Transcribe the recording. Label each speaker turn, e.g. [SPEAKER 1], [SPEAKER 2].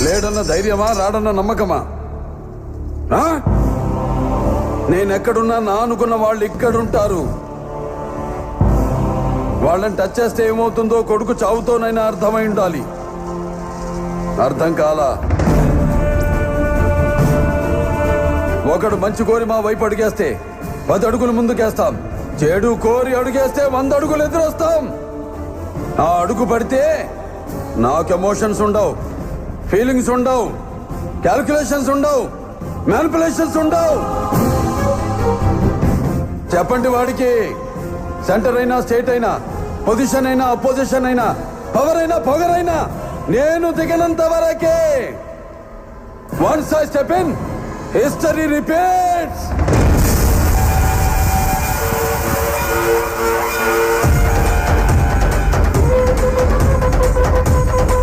[SPEAKER 1] లేడన్న ధైర్యమా, రాడన్న నమ్మకమా? నేనెక్కడున్నా నా అనుకున్న వాళ్ళు ఇక్కడుంటారు. వాళ్ళని టచ్ చేస్తే ఏమవుతుందో కొడుకు చావుతోనైనా అర్థమై ఉండాలి. అర్థం కాలా? ఒకడు మంచి కోరి మా వైపు అడిగేస్తే 10 అడుగులు ముందుకేస్తాం. చెడు కోరి అడుగేస్తే 100 అడుగులు ఎదురొస్తాం. ఆ అడుగు పడితే నాకు ఎమోషన్స్ ఉండవు, ఫీలింగ్స్ ఉండవు, క్యాల్కులేషన్స్ ఉండవు, మ్యానిపులేషన్స్ ఉండవు. చెప్పండి వాడికి. సెంటర్ అయినా, స్టేట్ అయినా, పొజిషన్ అయినా, అపోజిషన్ అయినా, పవర్ అయినా, పొగరైనా నేను దిగనంత వరకే. Once I step in, history repeats.